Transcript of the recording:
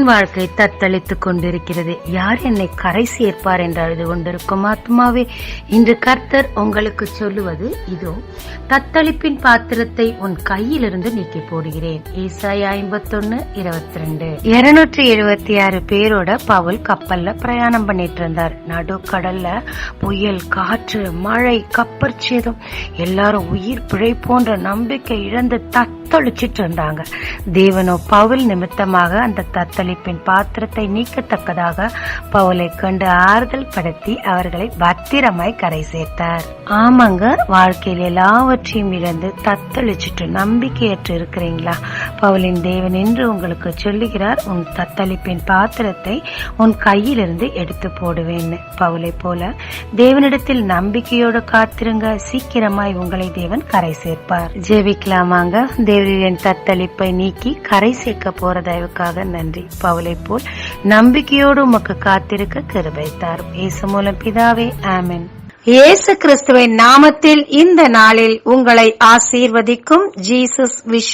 வாழ்க்கை தத்தளித்துக் கொண்டிருக்கிறது. யார் என்னை கரை சேர்ப்பார் என்று அழுது கொண்டிருக்கும் ஆத்மாவே, இன்று கர்த்தர் உங்களுக்கு சொல்லுவது இதோ, தத்தளிப்பின் பாத்திரத்தை உன் கையிலிருந்து நீக்கி போடுகிறேன். ஏசாயா 51:22. 276 பேரோட பவுல் கப்பல்ல பிரயாணம் பண்ணிட்டு இருந்தார். நடுக்கடல்ல புயல், காற்று, மழை, கப்பற்சேதம், எல்லாரும் உயிர் பிழைப்போன்ற நம்பிக்கை இழந்து தத்தளிச்சிட்டு இருந்தாங்க. தேவனோ பவுல் நிமித்தமாக அந்த தத்தளிப்பின் பாத்திரத்தை நீக்கத்தக்கதாக பவுலை கண்டு ஆறுதல் படுத்தி அவர்களை பத்திரமாய் கரை சேர்த்தார். ஆமாங்க, வாழ்க்கையில் எல்லாவற்றையும் இழந்து தத்தளிச்சிட்டு நம்பிக்கையற்று இருக்கிறீங்களா? பவுலின் தேவன் என்று உங்களுக்கு சொல்லுகிறார், உன் தத்தளிப்பின் பாத்திரத்தை உன் கையிலிருந்து எடுத்து போடுவேன்னு. பவுலை போல தேவனிடத்தில் நம்பிக்கையோடு காத்திருங்க, சீக்கிரமாய் உங்களை தேவன் கரை சேர்ப்பார். ஜெபிக்கலாமாங்க. தேவனின் தத்தளிப்பை நீக்கி கரை சேர்க்க போற தயவுக்காக நன்றி. பவுலை போல் நம்பிக்கையோடு உமக்கு காத்திருக்க கிருபை தாரும். இயேசு மூலம் பிதாவே, ஆமென். இயேசு கிறிஸ்துவின் நாமத்தில் இந்த நாளில் உங்களை ஆசீர்வதிக்கும் ஜீசஸ் விஷ்.